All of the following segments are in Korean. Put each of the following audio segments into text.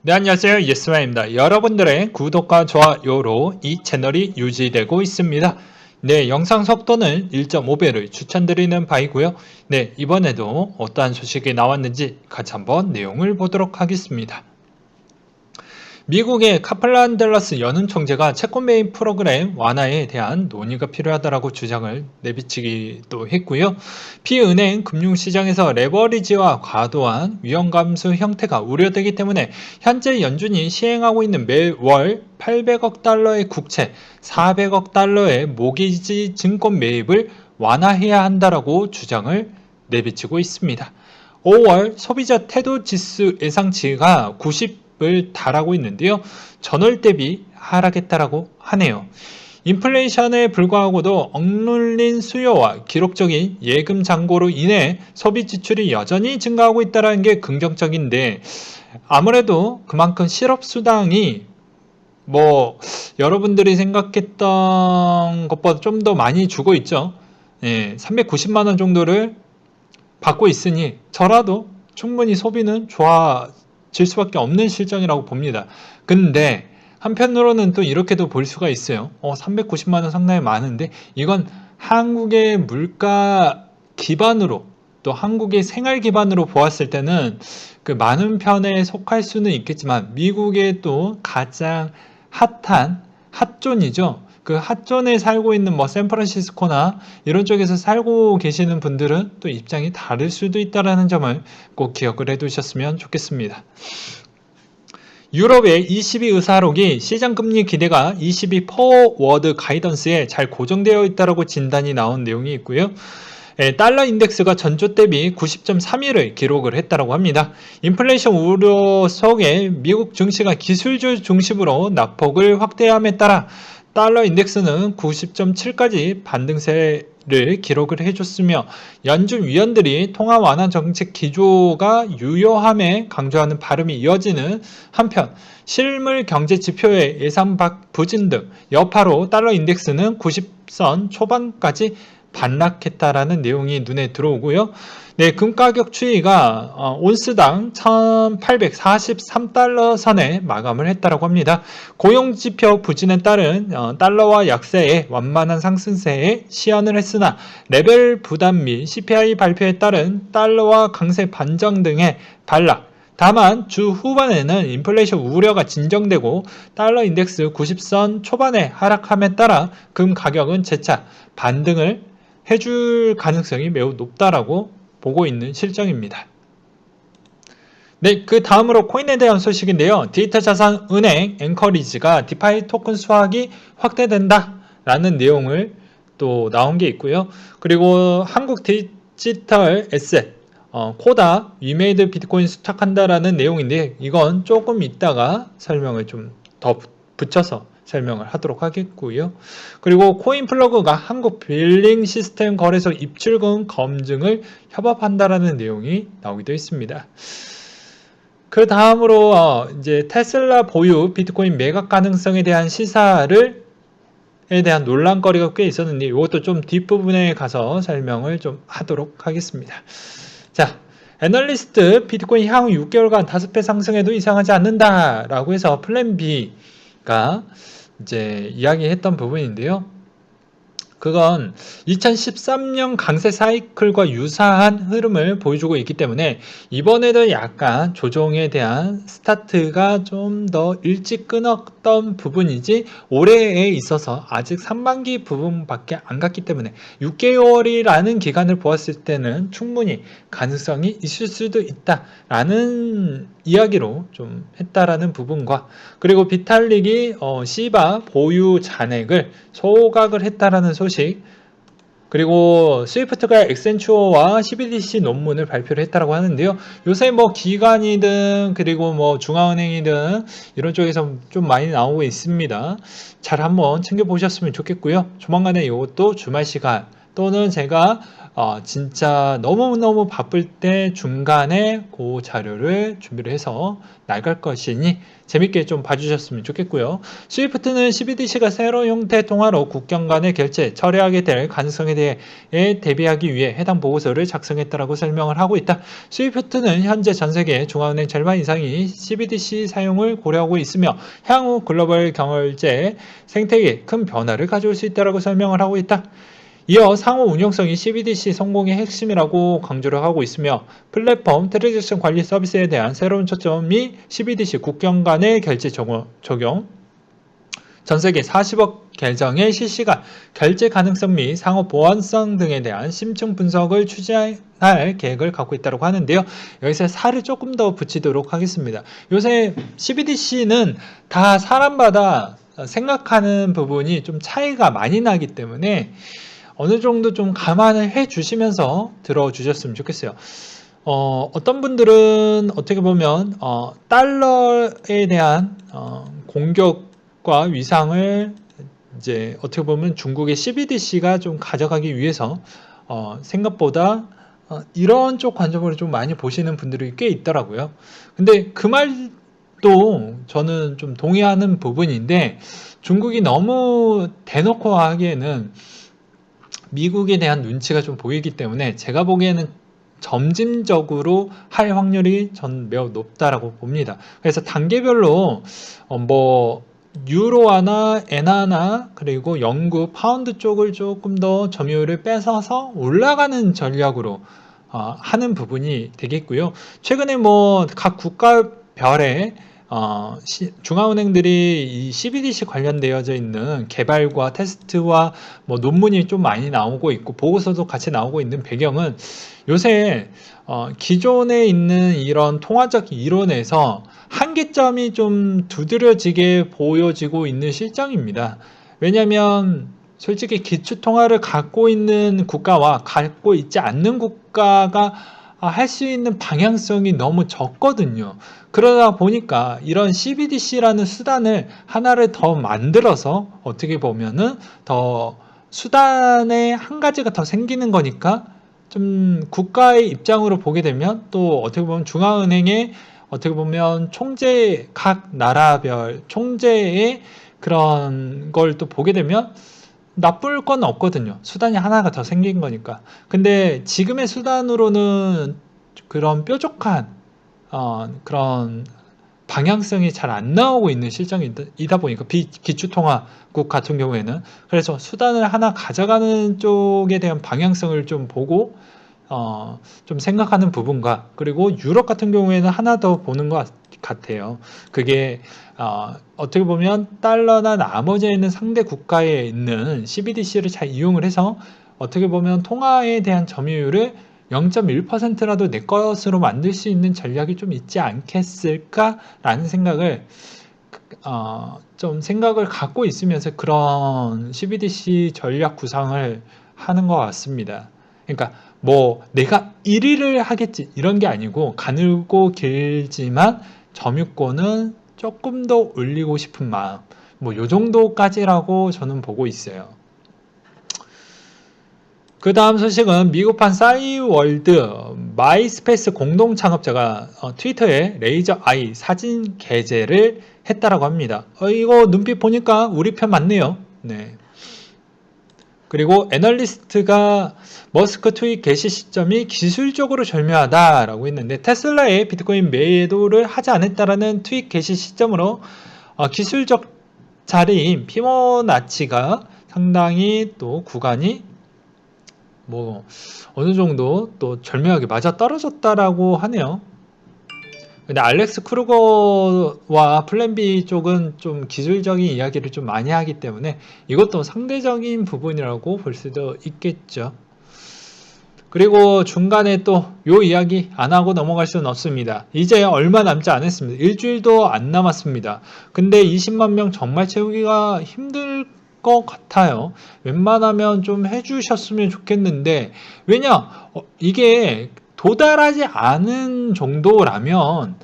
네, 안녕하세요. 예스마입니다. 여러분들의 구독과 좋아요로 이 채널이 유지되고 있습니다. 네, 영상 속도는 1.5배를 추천드리는 바이고요. 네, 이번에도 어떠한 소식이 나왔는지 같이 한번 내용을 보도록 하겠습니다. 미국의 카플란 댈러스 연은 총재가 채권 매입 프로그램 완화에 대한 논의가 필요하다고 주장을 내비치기도 했고요. 피은행 금융시장에서 레버리지와 과도한 위험 감소 형태가 우려되기 때문에 현재 연준이 시행하고 있는 매월 800억 달러의 국채, 400억 달러의 모기지 증권 매입을 완화해야 한다라고 주장을 내비치고 있습니다. 5월 소비자 태도 지수 예상치가 90을 달하고 있는데요. 전월 대비 하락했다라고 하네요. 인플레이션에 불구하고도 억눌린 수요와 기록적인 예금 잔고로 인해 소비 지출이 여전히 증가하고 있다는 게 긍정적인데, 아무래도 그만큼 실업수당이 여러분들이 생각했던 것보다 좀 더 많이 주고 있죠. 390만 원 정도를 받고 있으니 저라도 충분히 소비는 좋아질 수밖에 없는 실정이라고 봅니다. 근데 한편으로는 또 이렇게도 볼 수가 있어요. 390만 원 상당히 많은데 이건 한국의 물가 기반으로 또 한국의 생활 기반으로 보았을 때는 그 많은 편에 속할 수는 있겠지만 미국의 또 가장 핫한 핫존이죠. 그 핫존에 살고 있는 샌프란시스코나 이런 쪽에서 살고 계시는 분들은 또 입장이 다를 수도 있다는 점을 꼭 기억을 해 두셨으면 좋겠습니다. 유럽의 ECB 의사록이 시장금리 기대가 ECB 포워드 가이던스에 잘 고정되어 있다고 진단이 나온 내용이 있고요. 달러 인덱스가 전주 대비 90.31을 기록을 했다고 합니다. 인플레이션 우려 속에 미국 증시가 기술주 중심으로 낙폭을 확대함에 따라 달러 인덱스는 90.7까지 반등세를 기록을 해줬으며 연준 위원들이 통화 완화 정책 기조가 유효함에 강조하는 발음이 이어지는 한편 실물 경제 지표의 예상 밖 부진 등 여파로 달러 인덱스는 90선 초반까지 반락했다라는 내용이 눈에 들어오고요. 네, 금 가격 추이가 온스당 1843달러 선에 마감을 했다고 합니다. 고용지표 부진에 따른 달러와 약세의 완만한 상승세에 시연을 했으나 레벨 부담 및 CPI 발표에 따른 달러와 강세 반정 등의 반락, 다만 주 후반에는 인플레이션 우려가 진정되고 달러 인덱스 90선 초반에 하락함에 따라 금 가격은 재차 반등을 해줄 가능성이 매우 높다라고 보고 있는 실정입니다. 네, 그 다음으로 코인에 대한 소식인데요. 디지털 자산 은행 앵커리지가 디파이 토큰 수확이 확대된다 라는 내용을 또 나온 게 있고요. 그리고 한국 디지털 에셋 코다 위메이드 비트코인 수탁한다라는 내용인데 이건 조금 이따가 설명을 좀 더 붙여서 설명을 하도록 하겠고요. 그리고 코인플러그가 한국 빌링 시스템 거래소 입출금 검증을 협업한다라는 내용이 나오기도 했습니다. 그 다음으로 이제 테슬라 보유 비트코인 매각 가능성에 대한 시사를 에 대한 논란거리가 꽤 있었는데 이것도 좀 뒷부분에 가서 설명을 좀 하도록 하겠습니다. 자, 애널리스트 비트코인 향후 6개월간 5배 상승해도 이상하지 않는다라고 해서 플랜 B가 이제 이야기했던 부분인데요. 그건 2013년 강세 사이클과 유사한 흐름을 보여주고 있기 때문에 이번에도 약간 조정에 대한 스타트가 좀 더 일찍 끊었던 부분이지 올해에 있어서 아직 상반기 부분밖에 안 갔기 때문에 6개월이라는 기간을 보았을 때는 충분히 가능성이 있을 수도 있다라는 이야기로 좀 했다라는 부분과 그리고 비탈릭이 시바 보유 잔액을 소각을 했다라는 소식, 그리고 스위프트가 엑센추어와 CBDC 논문을 발표를 했다고 하는데요. 요새 기관이든 그리고 중앙은행이든 이런 쪽에서 좀 많이 나오고 있습니다. 잘 한번 챙겨보셨으면 좋겠고요. 조만간에 이것도 주말 시간 또는 제가 진짜 너무너무 바쁠 때 중간에 그 자료를 준비를 해서 나갈 것이니 재밌게 좀 봐주셨으면 좋겠고요. 스위프트는 CBDC가 새로운 형태 통화로 국경 간의 결제, 처리하게 될 가능성에 대해 대비하기 위해 해당 보고서를 작성했다라고 설명을 하고 있다. 스위프트는 현재 전 세계 중앙은행 절반 이상이 CBDC 사용을 고려하고 있으며 향후 글로벌 경제 생태계에 큰 변화를 가져올 수 있다라고 설명을 하고 있다. 이어 상호 운용성이 CBDC 성공의 핵심이라고 강조를 하고 있으며 플랫폼 트랜잭션 관리 서비스에 대한 새로운 초점이 CBDC 국경 간의 결제 적용, 전세계 40억 계정의 실시간 결제 가능성 및 상호 보안성 등에 대한 심층 분석을 추진할 계획을 갖고 있다고 하는데요. 여기서 살을 조금 더 붙이도록 하겠습니다. 요새 CBDC는 다 사람마다 생각하는 부분이 좀 차이가 많이 나기 때문에 어느 정도 좀 감안을 해 주시면서 들어주셨으면 좋겠어요. 어떤 분들은 어떻게 보면 달러에 대한 공격과 위상을 이제 어떻게 보면 중국의 CBDC가 좀 가져가기 위해서 생각보다 이런 쪽 관점으로 좀 많이 보시는 분들이 꽤 있더라고요. 근데 그 말도 저는 좀 동의하는 부분인데 중국이 너무 대놓고 하기에는 미국에 대한 눈치가 좀 보이기 때문에 제가 보기에는 점진적으로 할 확률이 전 매우 높다라고 봅니다. 그래서 단계별로 뭐 유로화나 엔화나 그리고 영국 파운드 쪽을 조금 더 점유율을 뺏어서 올라가는 전략으로 하는 부분이 되겠고요. 최근에 뭐 각 국가별의 중앙은행들이 이 CBDC 관련되어져 있는 개발과 테스트와 뭐 논문이 좀 많이 나오고 있고 보고서도 같이 나오고 있는 배경은 요새 기존에 있는 이런 통화적 이론에서 한계점이 좀 두드러지게 보여지고 있는 실정입니다. 왜냐하면 솔직히 기초통화를 갖고 있는 국가와 갖고 있지 않는 국가가 할 수 있는 방향성이 너무 적거든요. 그러다 보니까 이런 CBDC라는 수단을 하나를 더 만들어서 어떻게 보면은 더 수단의 한 가지가 더 생기는 거니까 좀 국가의 입장으로 보게 되면 또 어떻게 보면 중앙은행의 어떻게 보면 총재 각 나라별 총재의 그런 걸 또 보게 되면 나쁠 건 없거든요. 수단이 하나가 더 생긴 거니까. 근데 지금의 수단으로는 그런 뾰족한 그런 방향성이 잘 안 나오고 있는 실정이다 보니까 기초통화국 같은 경우에는 그래서 수단을 하나 가져가는 쪽에 대한 방향성을 좀 보고 좀 생각하는 부분과 그리고 유럽 같은 경우에는 하나 더 보는 것 같아요. 그게 어떻게 보면 달러나 나머지에 있는 상대 국가에 있는 CBDC를 잘 이용을 해서 어떻게 보면 통화에 대한 점유율을 0.1%라도 내 것으로 만들 수 있는 전략이 좀 있지 않겠을까라는 생각을 좀 생각을 갖고 있으면서 그런 CBDC 전략 구상을 하는 것 같습니다. 그러니까 뭐 내가 1위를 하겠지 이런 게 아니고 가늘고 길지만 점유권은 조금 더 올리고 싶은 마음 뭐 요 정도까지라고 저는 보고 있어요. 그 다음 소식은 미국판 싸이월드 마이스페이스 공동 창업자가 트위터에 레이저 아이 사진 게재를 했다라고 합니다. 이거 눈빛 보니까 우리 편 맞네요. 네. 그리고 애널리스트가 머스크 트윗 게시 시점이 기술적으로 절묘하다라고 했는데 테슬라의 비트코인 매도를 하지 않았다라는 트윗 게시 시점으로 기술적 자리인 피보나치가 상당히 또 구간이 뭐 어느 정도 또 절묘하게 맞아 떨어졌다라고 하네요. 근데 알렉스 크루거와 플랜 B 쪽은 좀 기술적인 이야기를 좀 많이 하기 때문에 이것도 상대적인 부분이라고 볼 수도 있겠죠. 그리고 중간에 또 요 이야기 안 하고 넘어갈 수는 없습니다. 이제 얼마 남지 않았습니다. 일주일도 안 남았습니다. 근데 20만 명 정말 채우기가 힘들 것 같아요. 웬만하면 좀 해주셨으면 좋겠는데 왜냐 이게 도달하지 않은 정도라면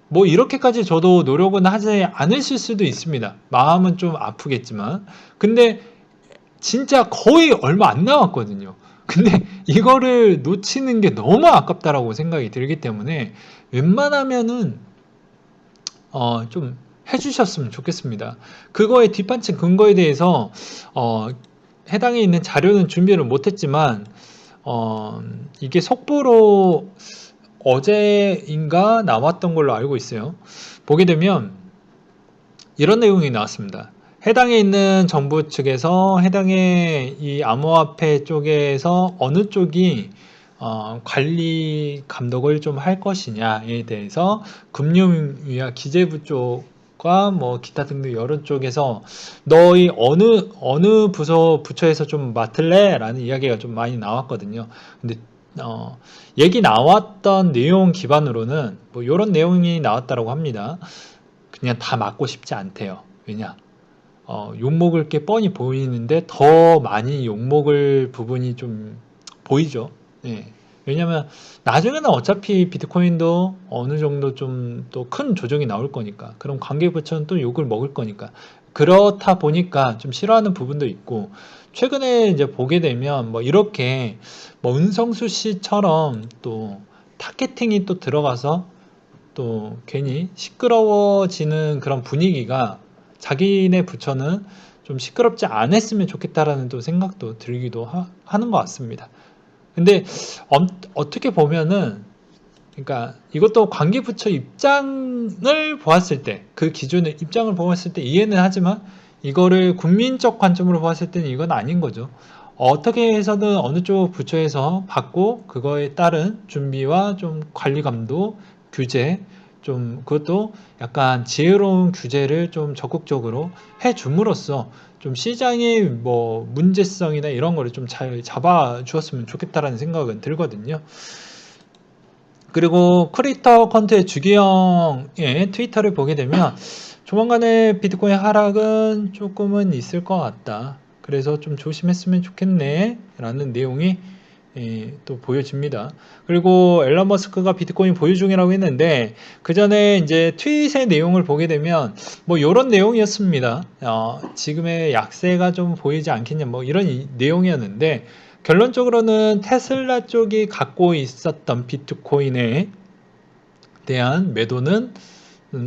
뭐 이렇게까지 저도 노력은 하지 않으실 수도 있습니다. 마음은 좀 아프겠지만 근데 진짜 거의 얼마 안 남았거든요. 근데 이거를 놓치는 게 너무 아깝다라고 생각이 들기 때문에 웬만하면은 좀 해주셨으면 좋겠습니다. 그거의 뒷받침 근거에 대해서 해당에 있는 자료는 준비를 못했지만 이게 속보로 어제인가 나왔던 걸로 알고 있어요. 보게 되면 이런 내용이 나왔습니다. 해당에 있는 정부 측에서 해당의 이 암호화폐 쪽에서 어느 쪽이 관리 감독을 좀 할 것이냐에 대해서 금융위와 기재부 쪽과 뭐 기타 등등 여러 쪽에서 너희 어느 부처에서 좀 맡을래? 라는 이야기가 좀 많이 나왔거든요. 근데 얘기 나왔던 내용 기반으로는 뭐 이런 내용이 나왔다고 합니다. 그냥 다 맡고 싶지 않대요. 왜냐? 욕먹을 게 뻔히 보이는데 더 많이 욕먹을 부분이 좀 보이죠. 예. 왜냐면 나중에는 어차피 비트코인도 어느 정도 좀 또 큰 조정이 나올 거니까. 그럼 관계부처는 또 욕을 먹을 거니까. 그렇다 보니까 좀 싫어하는 부분도 있고, 최근에 이제 보게 되면 뭐 이렇게 뭐 은성수 씨처럼 또 타겟팅이 또 들어가서 또 괜히 시끄러워지는 그런 분위기가 자기네 부처는 좀 시끄럽지 않았으면 좋겠다라는 또 생각도 들기도 하는 것 같습니다. 근데 어떻게 보면은 그러니까 이것도 관계부처 입장을 보았을 때 그 기준의 입장을 보았을 때 이해는 하지만 이거를 국민적 관점으로 보았을 때는 이건 아닌 거죠. 어떻게 해서든 어느 쪽 부처에서 받고 그거에 따른 준비와 좀 관리 감독, 규제, 좀 그것도 약간 지혜로운 규제를 좀 적극적으로 해 줌으로써 좀 시장의 뭐 문제성이나 이런 거를 좀 잘 잡아 주었으면 좋겠다라는 생각은 들거든요. 그리고 크리에이터 컨트의 주기영의 트위터를 보게 되면 조만간에 비트코인 하락은 조금은 있을 것 같다. 그래서 좀 조심했으면 좋겠네 라는 내용이 또 보여집니다. 그리고 앨런 머스크가 비트코인 보유 중이라고 했는데 그 전에 이제 트윗의 내용을 보게 되면 뭐 이런 내용이었습니다. 지금의 약세가 좀 보이지 않겠냐 뭐 이런 내용이었는데 결론적으로는 테슬라 쪽이 갖고 있었던 비트코인에 대한 매도는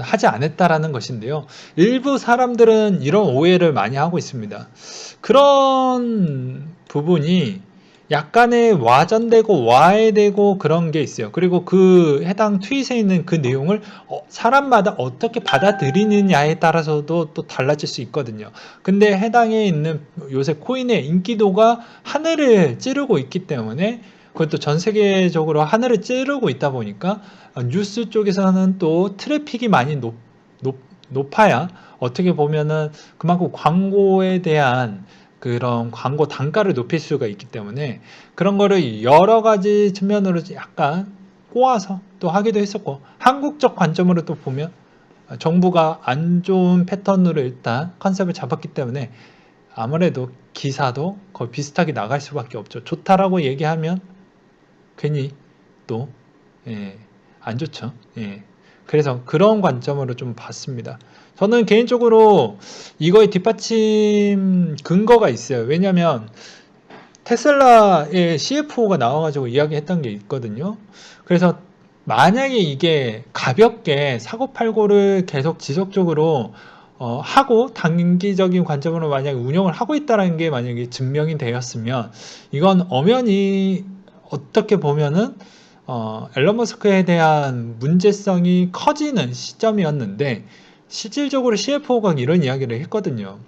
하지 않았다라는 것인데요. 일부 사람들은 이런 오해를 많이 하고 있습니다. 그런 부분이 약간의 와전되고 와해되고 그런 게 있어요. 그리고 그 해당 트윗에 있는 그 내용을 사람마다 어떻게 받아들이느냐에 따라서도 또 달라질 수 있거든요. 근데 해당에 있는 요새 코인의 인기도가 하늘을 찌르고 있기 때문에 그것도 전 세계적으로 하늘을 찌르고 있다 보니까 뉴스 쪽에서는 또 트래픽이 많이 높아야 어떻게 보면은 그만큼 광고에 대한 그런 광고 단가를 높일 수가 있기 때문에 그런 거를 여러 가지 측면으로 약간 꼬아서 또 하기도 했었고 한국적 관점으로 또 보면 정부가 안 좋은 패턴으로 일단 컨셉을 잡았기 때문에 아무래도 기사도 거의 비슷하게 나갈 수밖에 없죠. 좋다라고 얘기하면 괜히 또 안 좋죠. 그래서 그런 관점으로 좀 봤습니다. 저는 개인적으로 이거에 뒷받침 근거가 있어요. 왜냐하면 테슬라의 CFO가 나와가지고 이야기했던 게 있거든요. 그래서 만약에 이게 가볍게 사고팔고를 계속 지속적으로 하고 단기적인 관점으로 만약에 운영을 하고 있다는 게 만약에 증명이 되었으면 이건 엄연히 어떻게 보면은 앨런 머스크에 대한 문제성이 커지는 시점이었는데 실질적으로 CFO가 이런 이야기를 했거든요.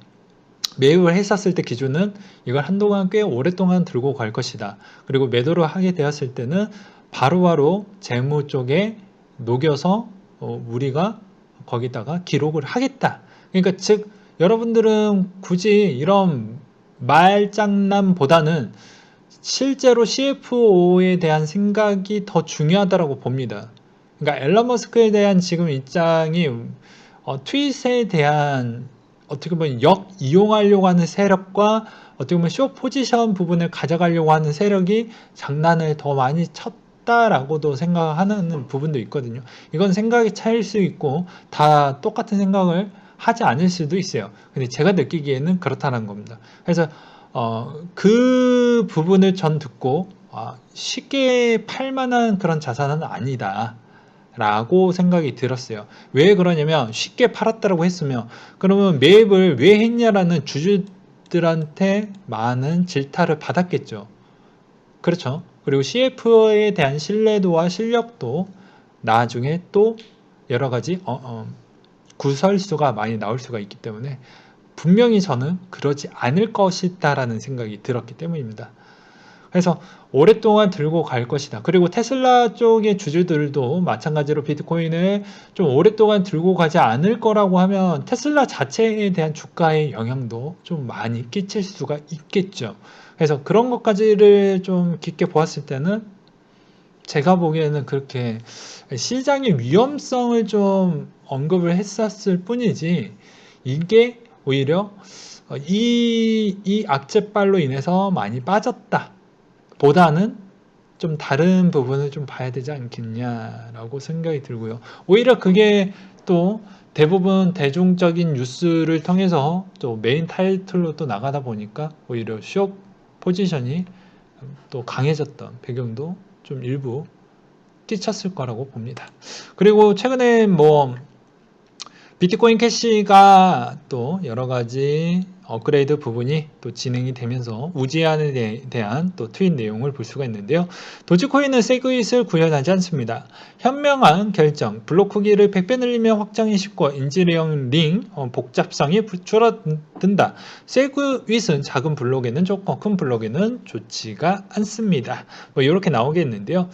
매입을 했었을 때 기준은 이걸 한동안 꽤 오랫동안 들고 갈 것이다. 그리고 매도를 하게 되었을 때는 바로바로 재무 쪽에 녹여서 우리가 거기다가 기록을 하겠다. 그러니까 즉 여러분들은 굳이 이런 말장난보다는 실제로 CFO에 대한 생각이 더 중요하다고 봅니다. 그러니까 앨런 머스크에 대한 지금 입장이 트윗에 대한 어떻게 보면 이용하려고 하는 세력과 어떻게 보면 쇼 포지션 부분을 가져가려고 하는 세력이 장난을 더 많이 쳤다라고도 생각하는 부분도 있거든요. 이건 생각이 차일 수 있고 다 똑같은 생각을 하지 않을 수도 있어요. 근데 제가 느끼기에는 그렇다는 겁니다. 그래서 그 부분을 전 듣고 쉽게 팔만한 그런 자산은 아니다 라고 생각이 들었어요. 왜 그러냐면 쉽게 팔았다라고 했으면 그러면 매입을 왜 했냐라는 주주들한테 많은 질타를 받았겠죠. 그렇죠. 그리고 CF에 대한 신뢰도와 실력도 나중에 또 여러 가지 구설수가 많이 나올 수가 있기 때문에 분명히 저는 그러지 않을 것이다라는 생각이 들었기 때문입니다. 그래서 오랫동안 들고 갈 것이다. 그리고 테슬라 쪽의 주주들도 마찬가지로 비트코인을 좀 오랫동안 들고 가지 않을 거라고 하면 테슬라 자체에 대한 주가의 영향도 좀 많이 끼칠 수가 있겠죠. 그래서 그런 것까지를 좀 깊게 보았을 때는 제가 보기에는 그렇게 시장의 위험성을 좀 언급을 했었을 뿐이지 이게 오히려 이 악재빨로 인해서 많이 빠졌다 보다는 좀 다른 부분을 좀 봐야 되지 않겠냐라고 생각이 들고요. 오히려 그게 또 대부분 대중적인 뉴스를 통해서 또 메인 타이틀로 또 나가다 보니까 오히려 숏 포지션이 또 강해졌던 배경도 좀 일부 끼쳤을 거라고 봅니다. 그리고 최근에 뭐 비트코인 캐시가 또 여러 가지 업그레이드 부분이 또 진행이 되면서 우지안에 대한 또 트윗 내용을 볼 수가 있는데요. 도지코인은 세그윗을 구현하지 않습니다. 현명한 결정, 블록 크기를 100배 늘리면 확장이 쉽고 인지리형 복잡성이 줄어든다. 세그윗은 작은 블록에는 좋고 큰 블록에는 좋지가 않습니다. 뭐 이렇게 나오겠는데요.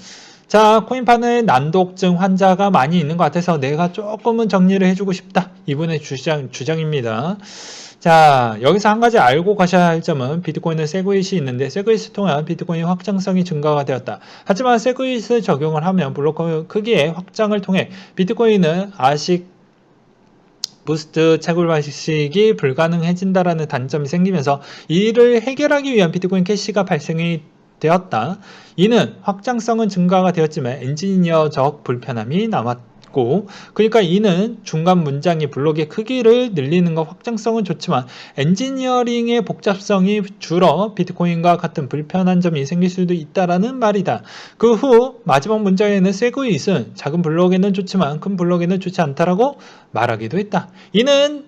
자, 코인판에 난독증 환자가 많이 있는 것 같아서 내가 조금은 정리를 해주고 싶다. 이분의 주장입니다. 자, 여기서 한 가지 알고 가셔야 할 점은 비트코인은 세그윗이 있는데 세그윗을 통한 비트코인 확장성이 증가가 되었다. 하지만 세그윗을 적용을 하면 블록 크기의 확장을 통해 비트코인은 아식 부스트 채굴 방식이 불가능해진다라는 단점이 생기면서 이를 해결하기 위한 비트코인 캐시가 발생이 되었다. 이는 확장성은 증가가 되었지만 엔지니어적 불편함이 남았고 그러니까 이는 중간 문장의 블록의 크기를 늘리는 것 확장성은 좋지만 엔지니어링의 복잡성이 줄어 비트코인과 같은 불편한 점이 생길 수도 있다라는 말이다. 그 후 마지막 문장에는 세그윗은 작은 블록에는 좋지만 큰 블록에는 좋지 않다라고 말하기도 했다. 이는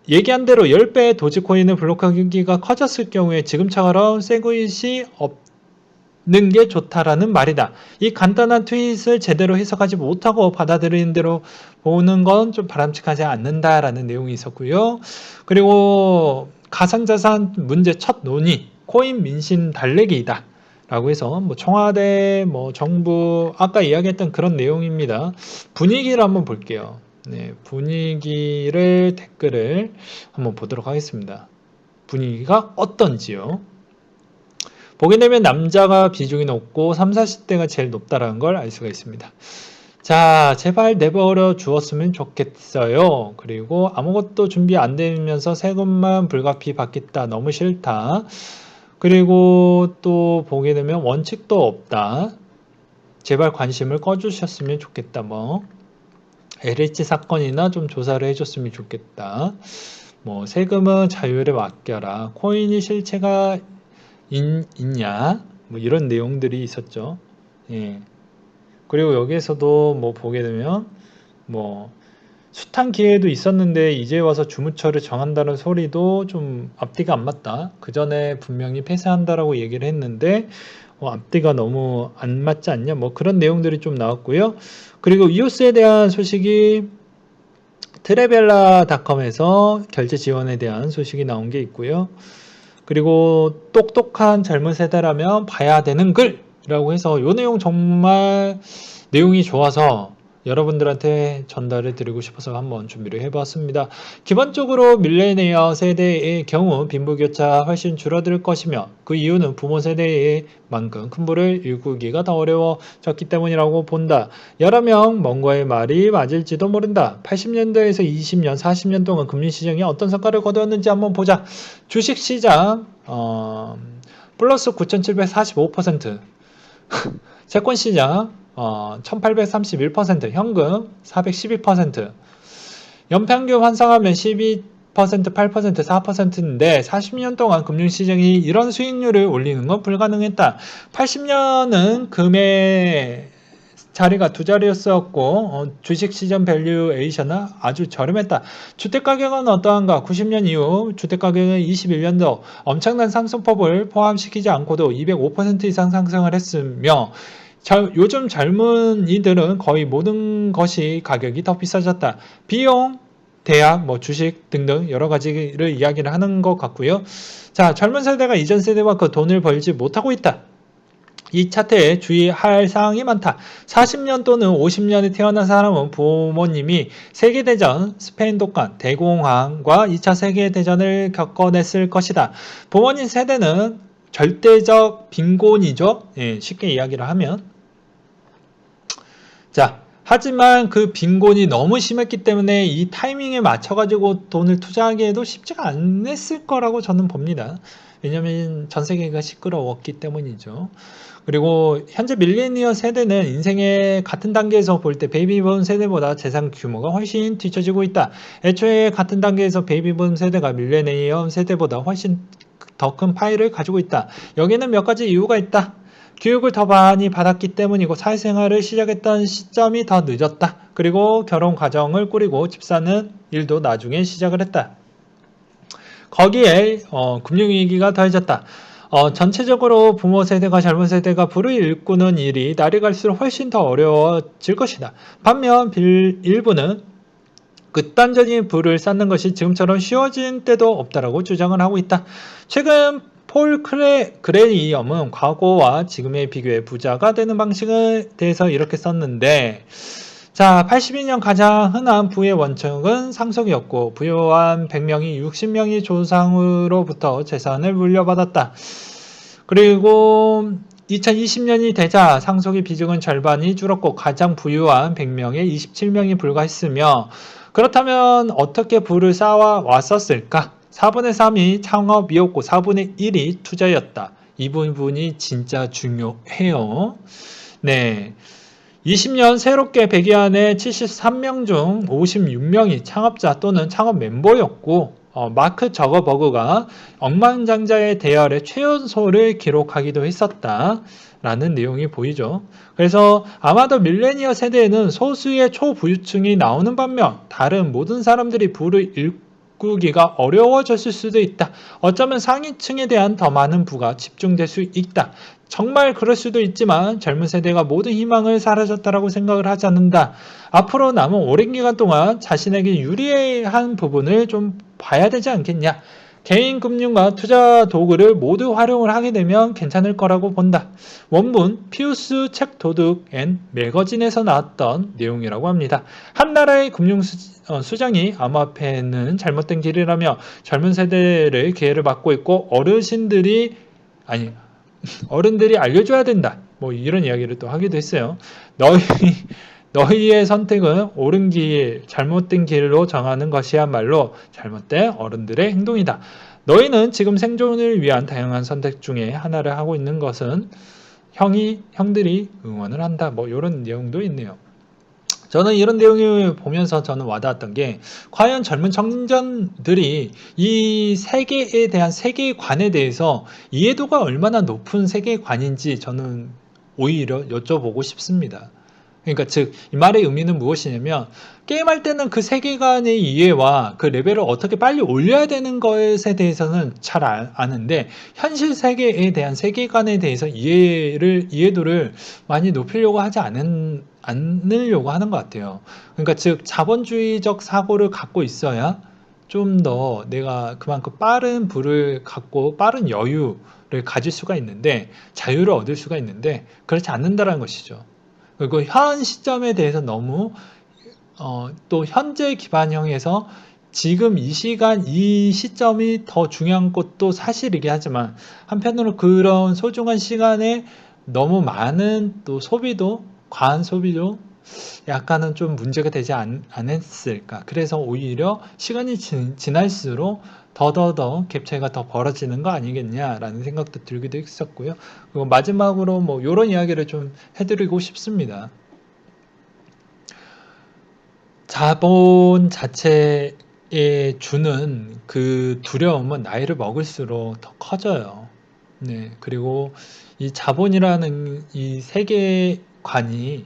얘기한 대로 10배의 도지코인을 블록하기가 커졌을 경우에 지금처럼 세그윗이 없는 게 좋다라는 말이다. 이 간단한 트윗을 제대로 해석하지 못하고 받아들이는 대로 보는 건 좀 바람직하지 않는다라는 내용이 있었고요. 그리고 가상자산 문제 첫 논의, 코인 민심 달래기이다. 라고 해서 뭐 청와대, 뭐 정부 아까 이야기했던 그런 내용입니다. 분위기를 한번 볼게요. 네, 분위기를 댓글을 한번 보도록 하겠습니다. 분위기가 어떤지요? 보게 되면 남자가 비중이 높고 3, 40대가 제일 높다라는 걸 알 수가 있습니다. 자, 제발 내버려 주었으면 좋겠어요. 그리고 아무것도 준비 안 되면서 세금만 불가피 받겠다. 너무 싫다. 그리고 또 보게 되면 원칙도 없다. 제발 관심을 꺼주셨으면 좋겠다. 뭐 LH 사건이나 좀 조사를 해줬으면 좋겠다. 뭐 세금은 자유를 맡겨라. 코인이 실체가 있냐? 뭐 이런 내용들이 있었죠. 예. 그리고 여기에서도 뭐 보게 되면 뭐 숱한 기회도 있었는데 이제 와서 주무처를 정한다는 소리도 좀 앞뒤가 안 맞다. 그 전에 분명히 폐쇄한다라고 얘기를 했는데 앞뒤가 너무 안 맞지 않냐? 뭐 그런 내용들이 좀 나왔고요. 그리고 이오스에 대한 소식이 트래벨라닷컴에서 결제 지원에 대한 소식이 나온 게 있고요. 그리고 똑똑한 젊은 세대라면 봐야 되는 글이라고 해서 이 내용 정말 내용이 좋아서 여러분들한테 전달을 드리고 싶어서 한번 준비를 해봤습니다. 기본적으로 밀레니얼 세대의 경우 빈부격차 훨씬 줄어들 것이며 그 이유는 부모 세대의 만큼 큰 부를 일구기가 더 어려워졌기 때문이라고 본다. 여러 명 뭔가의 말이 맞을지도 모른다. 80년대에서 20년, 40년 동안 금융시장이 어떤 성과를 거두었는지 한번 보자. 주식시장 플러스 9,745%, 채권시장 1831%, 현금 412%, 연평균 환산하면 10%, 8%, 4%인데 40년 동안 금융시장이 이런 수익률을 올리는 건 불가능했다. 80년은 금의 자리가 두 자리였었고 주식시장 밸류에이션은 아주 저렴했다. 주택가격은 어떠한가? 90년 이후 주택가격은 21년도 엄청난 상승폭을 포함시키지 않고도 205% 이상 상승을 했으며 요즘 젊은이들은 거의 모든 것이 가격이 더 비싸졌다. 비용, 대학, 주식 등등 여러 가지를 이야기를 하는 것 같고요. 자, 젊은 세대가 이전 세대와 그 돈을 벌지 못하고 있다. 이 차트에 주의할 사항이 많다. 40년 또는 50년에 태어난 사람은 부모님이 세계대전, 스페인 독감, 대공황과 2차 세계대전을 겪어냈을 것이다. 부모님 세대는 절대적 빈곤이죠. 예, 쉽게 이야기를 하면. 자, 하지만 그 빈곤이 너무 심했기 때문에 이 타이밍에 맞춰가지고 돈을 투자하기에도 쉽지가 않았을 거라고 저는 봅니다. 왜냐면 전 세계가 시끄러웠기 때문이죠. 그리고 현재 밀레니얼 세대는 인생의 같은 단계에서 볼 때 베이비붐 세대보다 재산 규모가 훨씬 뒤처지고 있다. 애초에 같은 단계에서 베이비붐 세대가 밀레니얼 세대보다 훨씬 더 큰 파일을 가지고 있다. 여기는 몇 가지 이유가 있다. 교육을 더 많이 받았기 때문이고 사회생활을 시작했던 시점이 더 늦었다. 그리고 결혼 가정을 꾸리고 집 사는 일도 나중에 시작을 했다. 거기에 금융위기가 더해졌다. 전체적으로 부모 세대가 젊은 세대가 부를 일구는 일이 날이 갈수록 훨씬 더 어려워질 것이다. 반면 일부는 극단적인 부를 쌓는 것이 지금처럼 쉬워진 때도 없다라고 주장을 하고 있다. 최근 폴 그레이엄은 과거와 지금의 비교해 부자가 되는 방식에 대해서 이렇게 썼는데, 자, 82년 가장 흔한 부의 원칙은 상속이었고 부유한 100명이 60명이 조상으로부터 재산을 물려받았다. 그리고 2020년이 되자 상속의 비중은 절반이 줄었고 가장 부유한 100명에 27명이 불과했으며, 그렇다면 어떻게 부를 쌓아 왔었을까? 4분의 3이 창업이었고 4분의 1이 투자였다. 이 부분이 진짜 중요해요. 네. 20년 새롭게 100위 안에 73명 중 56명이 창업자 또는 창업 멤버였고 마크 저거버그가 억만장자의 대열의 최연소를 기록하기도 했었다. 라는 내용이 보이죠. 그래서 아마도 밀레니얼 세대에는 소수의 초부유층이 나오는 반면 다른 모든 사람들이 부를 일구기가 어려워졌을 수도 있다. 어쩌면 상위층에 대한 더 많은 부가 집중될 수 있다. 정말 그럴 수도 있지만 젊은 세대가 모든 희망을 사라졌다라고 생각을 하지 않는다. 앞으로 남은 오랜 기간 동안 자신에게 유리한 부분을 좀 봐야 되지 않겠냐. 개인 금융과 투자 도구를 모두 활용을 하게 되면 괜찮을 거라고 본다. 원문 피우스 책 도둑 앤 매거진에서 나왔던 내용이라고 합니다. 한 나라의 금융수장이 암호화폐는 잘못된 길이라며 젊은 세대를 기회를 받고 있고 어른들이 알려줘야 된다. 이런 이야기를 또 하기도 했어요. 너희의 선택은 옳은 길, 잘못된 길로 정하는 것이야말로 잘못된 어른들의 행동이다. 너희는 지금 생존을 위한 다양한 선택 중에 하나를 하고 있는 것은 형들이 응원을 한다. 이런 내용도 있네요. 저는 이런 내용을 보면서 저는 와닿았던 게 과연 젊은 청년들이 이 세계에 대한 세계관에 대해서 이해도가 얼마나 높은 세계관인지 저는 오히려 여쭤보고 싶습니다. 그러니까 즉 이 말의 의미는 무엇이냐면 게임할 때는 그 세계관의 이해와 그 레벨을 어떻게 빨리 올려야 되는 것에 대해서는 잘 아는데 현실 세계에 대한 세계관에 대해서 이해도를 많이 높이려고 하지 않으려고 하는 것 같아요. 그러니까 즉 자본주의적 사고를 갖고 있어야 좀 더 내가 그만큼 빠른 부를 갖고 빠른 여유를 가질 수가 있는데 자유를 얻을 수가 있는데 그렇지 않는다는 것이죠. 그리고 현 시점에 대해서 너무 또 현재 기반형에서 지금 이 시간 이 시점이 더 중요한 것도 사실이긴 하지만 한편으로 그런 소중한 시간에 너무 많은 또 과한 소비도 약간은 좀 문제가 되지 않았을까. 그래서 오히려 시간이 지날수록 더더더 갭 차이가 더 벌어지는 거 아니겠냐라는 생각도 들기도 했었고요. 그리고 마지막으로 이런 이야기를 좀 해드리고 싶습니다. 자본 자체 주는 그 두려움은 나이를 먹을수록 더 커져요. 네, 그리고 이 자본이라는 이 세계관이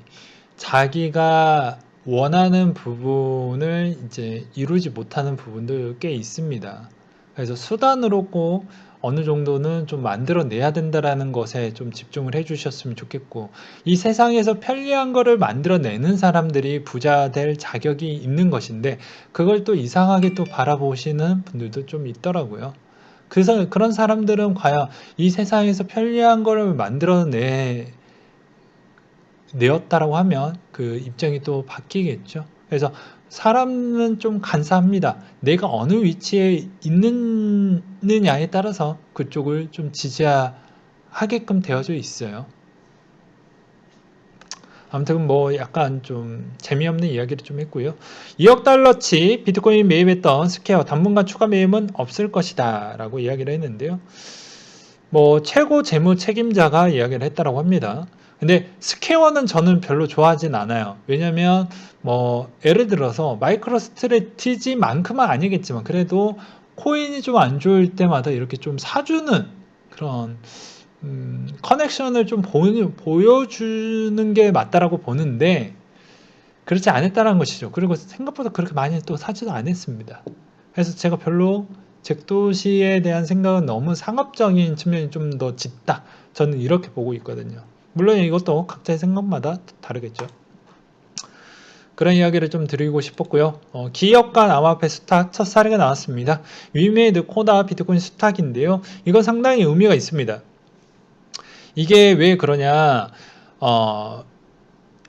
자기가 원하는 부분을 이제 이루지 못하는 부분도 꽤 있습니다. 그래서 수단으로 꼭 어느 정도는 좀 만들어내야 된다라는 것에 좀 집중을 해주셨으면 좋겠고, 이 세상에서 편리한 거를 만들어내는 사람들이 부자 될 자격이 있는 것인데, 그걸 또 이상하게 또 바라보시는 분들도 좀 있더라고요. 그래서 그런 사람들은 과연 이 세상에서 편리한 거를 내었다라고 하면 그 입장이 또 바뀌겠죠. 그래서 사람은 좀 간사합니다. 내가 어느 위치에 있느냐에 따라서 그쪽을 좀 지지하게끔 되어져 있어요. 아무튼 뭐 약간 좀 재미없는 이야기를 좀 했고요. 2억 달러치 비트코인 매입했던 스퀘어 당분간 추가 매입은 없을 것이다 라고 이야기를 했는데요. 뭐 최고 재무 책임자가 이야기를 했다라고 합니다. 근데 스퀘어는 저는 별로 좋아하진 않아요. 왜냐면 뭐 예를 들어서 마이크로 스트래티지만큼은 아니겠지만 그래도 코인이 좀 안 좋을 때마다 이렇게 좀 사주는 그런 커넥션을 좀 보여주는 게 맞다라고 보는데 그렇지 않았다는 것이죠. 그리고 생각보다 그렇게 많이 또 사지도 않았습니다. 그래서 제가 별로 잭도시에 대한 생각은 너무 상업적인 측면이 좀 더 짙다. 저는 이렇게 보고 있거든요. 물론 이것도 각자의 생각마다 다르겠죠. 그런 이야기를 좀 드리고 싶었고요. 기업 간 암호화폐 수탁 첫 사례가 나왔습니다. 위메이드 코다 비트코인 수탁인데요. 이건 상당히 의미가 있습니다. 이게 왜 그러냐?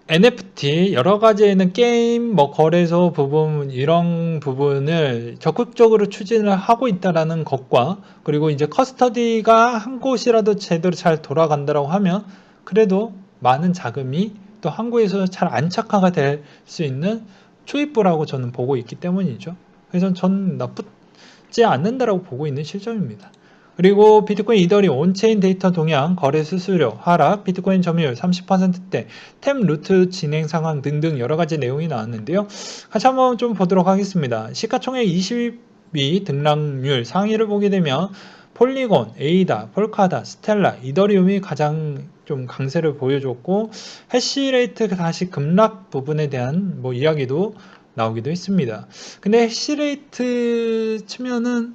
NFT 여러 가지에는 게임, 뭐 거래소 부분 이런 부분을 적극적으로 추진을 하고 있다라는 것과 그리고 이제 커스터디가 한 곳이라도 제대로 잘 돌아간다라고 하면 그래도 많은 자금이 또 한 곳에서 잘 안착화가 될 수 있는 초입부라고 저는 보고 있기 때문이죠. 그래서 저는 나쁘지 않는다라고 보고 있는 실정입니다. 그리고 비트코인 이더리움 온체인 데이터 동향, 거래 수수료 하락, 비트코인 점유율 30%대, 템 루트 진행 상황 등등 여러 가지 내용이 나왔는데요. 같이 한번 좀 보도록 하겠습니다. 시가총액 20위 등락률 상위를 보게 되면 폴리곤, 에이다, 폴카다, 스텔라, 이더리움이 가장 좀 강세를 보여줬고 해시레이트 다시 급락 부분에 대한 뭐 이야기도 나오기도 했습니다. 근데 해시레이트 치면은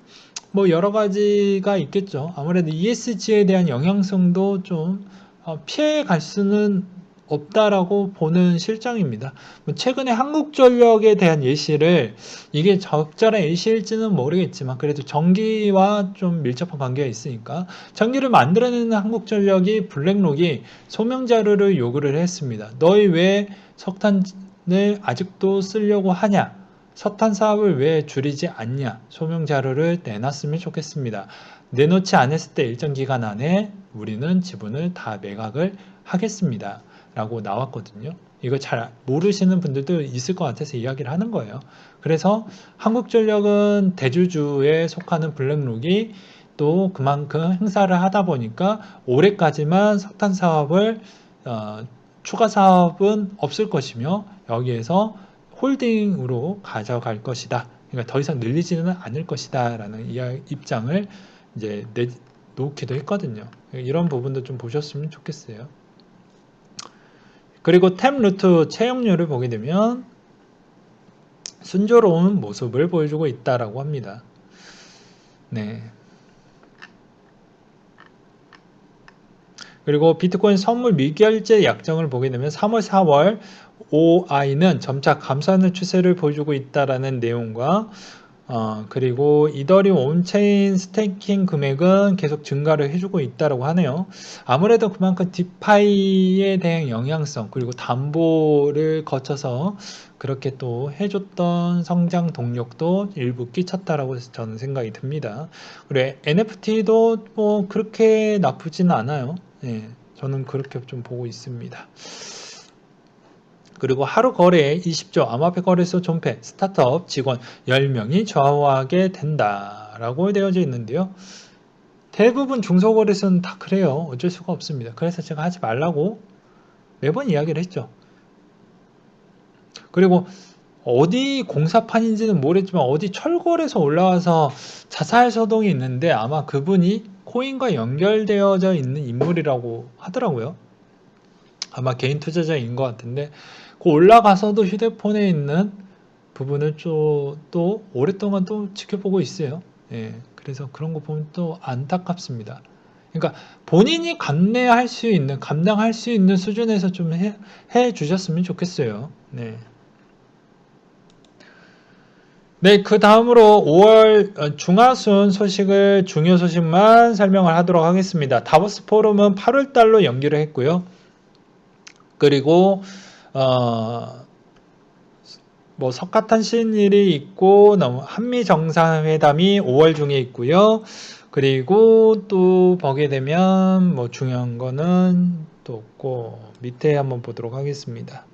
뭐 여러 가지가 있겠죠. 아무래도 ESG에 대한 영향성도 좀 피해 갈 수는 없다라고 보는 실정입니다. 최근에 한국전력에 대한 예시를 이게 적절한 예시일지는 모르겠지만 그래도 전기와 좀 밀접한 관계가 있으니까 전기를 만들어내는 한국전력이 블랙록이 소명 자료를 요구를 했습니다. 너희 왜 석탄을 아직도 쓰려고 하냐? 석탄 사업을 왜 줄이지 않냐? 소명 자료를 내놨으면 좋겠습니다. 내놓지 않았을 때 일정 기간 안에 우리는 지분을 다 매각을 하겠습니다. 라고 나왔거든요. 이거 잘 모르시는 분들도 있을 것 같아서 이야기를 하는 거예요. 그래서 한국전력은 대주주에 속하는 블랙록이 또 그만큼 행사를 하다 보니까 올해까지만 석탄 사업을 추가 사업은 없을 것이며 여기에서 홀딩으로 가져갈 것이다. 그러니까 더 이상 늘리지는 않을 것이다. 라는 입장을 이제 놓기도 했거든요. 이런 부분도 좀 보셨으면 좋겠어요. 그리고 템 루트 채용률을 보게 되면 순조로운 모습을 보여주고 있다라고 합니다. 네. 그리고 비트코인 선물 미결제 약정을 보게 되면 3월, 4월 OI는 점차 감소하는 추세를 보여주고 있다라는 내용과 그리고 이더리움 온체인 스테이킹 금액은 계속 증가를 해주고 있다고 하네요. 아무래도 그만큼 디파이에 대한 영향성 그리고 담보를 거쳐서 그렇게 또 해줬던 성장 동력도 일부 끼쳤다라고 저는 생각이 듭니다. 그리고 NFT도 뭐 그렇게 나쁘지는 않아요. 예, 저는 그렇게 좀 보고 있습니다. 그리고 하루 거래에 20조 암호화폐 거래소 존폐 스타트업 직원 10명이 좌우하게 된다라고 되어져 있는데요. 대부분 중소거래소는 다 그래요. 어쩔 수가 없습니다. 그래서 제가 하지 말라고 매번 이야기를 했죠. 그리고 어디 공사판인지는 모르겠지만 어디 철골에서 올라와서 자살 서동이 있는데 아마 그분이 코인과 연결되어져 있는 인물이라고 하더라고요. 아마 개인 투자자인 것 같은데 그 올라가서도 휴대폰에 있는 부분을 또 오랫동안 또 지켜보고 있어요. 예, 그래서 그런 거 보면 또 안타깝습니다. 그러니까 본인이 감당할 수 있는 수준에서 좀 해 주셨으면 좋겠어요. 네. 네, 그 다음으로 5월 중하순 중요 소식만 설명을 하도록 하겠습니다. 다보스 포럼은 8월 달로 연기를 했고요. 그리고 뭐 석가탄신일이 있고 한미 정상회담이 5월 중에 있고요. 그리고 또 보게 되면 뭐 중요한 거는 또 없고 밑에 한번 보도록 하겠습니다.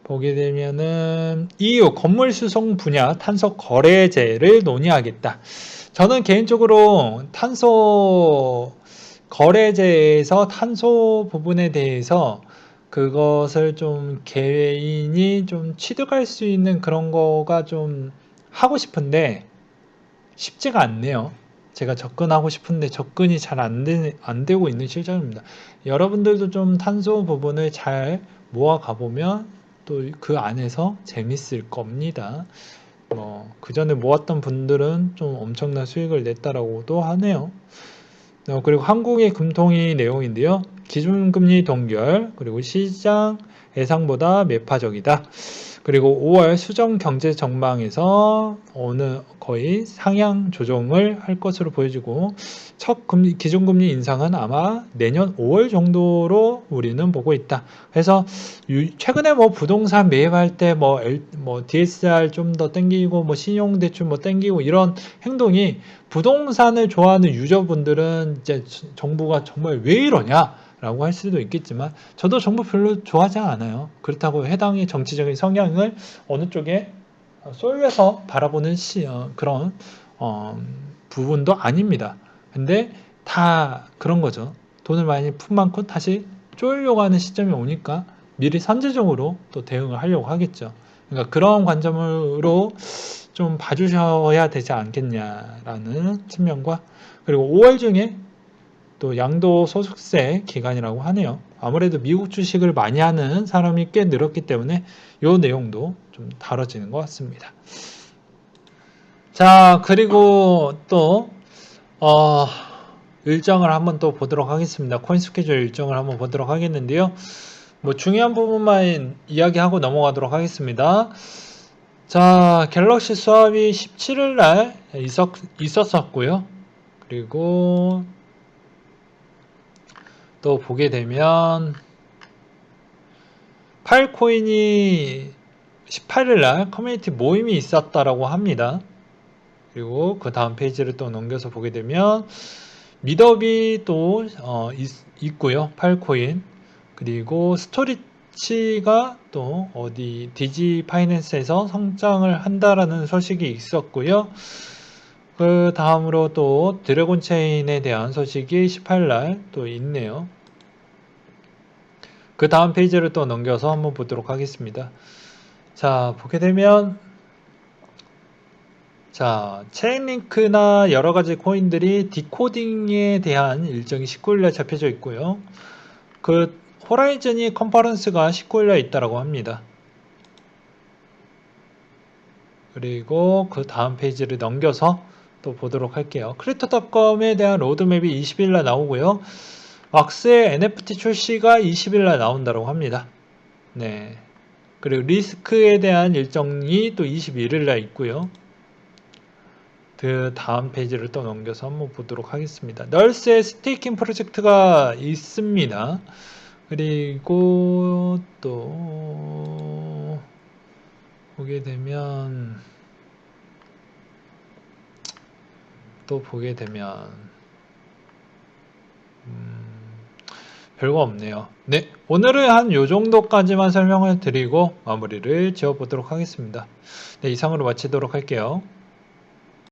보게 되면은 EU 건물 수송 분야 탄소 거래제를 논의하겠다. 저는 개인적으로 탄소 거래제에서 탄소 부분에 대해서 그것을 좀 개인이 좀 취득할 수 있는 그런 거가 좀 하고 싶은데 쉽지가 않네요. 제가 접근하고 싶은데 접근이 잘 안 되고 있는 실정입니다. 여러분들도 좀 탄소 부분을 잘 모아 가보면 또 그 안에서 재밌을 겁니다. 그 전에 모았던 분들은 좀 엄청난 수익을 냈다라고도 하네요. 그리고 한국의 금통위 내용인데요. 기준금리 동결, 그리고 시장 예상보다 매파적이다. 그리고 5월 수정 경제 전망에서 거의 상향 조정을 할 것으로 보여지고 첫 기준금리 인상은 아마 내년 5월 정도로 우리는 보고 있다. 그래서 최근에 뭐 부동산 매입할 때 DSR 좀 더 땡기고 신용대출 땡기고 이런 행동이 부동산을 좋아하는 유저분들은 이제 정부가 정말 왜 이러냐? 라고 할 수도 있겠지만 저도 정부 별로 좋아하지 않아요. 그렇다고 해당의 정치적인 성향을 어느 쪽에 쏠려서 바라보는 그런 부분도 아닙니다. 근데 다 그런 거죠. 돈을 많이 푼 만큼 다시 쪼으려고 하는 시점이 오니까 미리 선제적으로 또 대응을 하려고 하겠죠. 그러니까 그런 관점으로 좀 봐주셔야 되지 않겠냐라는 측면과 그리고 5월 중에 또 양도소득세 기간이라고 하네요. 아무래도 미국 주식을 많이 하는 사람이 꽤 늘었기 때문에 이 내용도 좀 다뤄지는 것 같습니다. 자, 그리고 또 일정을 한번 또 보도록 하겠습니다. 코인 스케줄 일정을 한번 보도록 하겠는데요. 중요한 부분만 이야기하고 넘어가도록 하겠습니다. 자, 갤럭시 수압이 17일 날 있었었고요. 그리고 또 보게 되면 파일코인이 18일 날 커뮤니티 모임이 있었다라고 합니다. 그리고 그 다음 페이지를 또 넘겨서 보게 되면 미더비 또 있고요. 파일코인 그리고 스토리치가 또 어디 디지 파이낸스에서 성장을 한다라는 소식이 있었고요. 그 다음으로 또 드래곤 체인에 대한 소식이 18일 또 있네요. 그 다음 페이지를 또 넘겨서 한번 보도록 하겠습니다. 자, 보게 되면 자, 체인링크나 여러 가지 코인들이 디코딩에 대한 일정이 19일날 잡혀져 있고요. 그 호라이즌이 컨퍼런스가 19일날 있다라고 합니다. 그리고 그 다음 페이지를 넘겨서 또 보도록 할게요. 크립토닷컴에 대한 로드맵이 20일날 나오고요. 왁스의 NFT 출시가 20일날 나온다고 합니다. 네. 그리고 리스크에 대한 일정이 또 21일날 있고요. 그 다음 페이지를 또 넘겨서 한번 보도록 하겠습니다. 널스의 스테이킹 프로젝트가 있습니다. 그리고 또 보게 되면 별거 없네요. 네, 오늘은 한 요 정도까지만 설명을 드리고 마무리를 지어보도록 하겠습니다. 네, 이상으로 마치도록 할게요.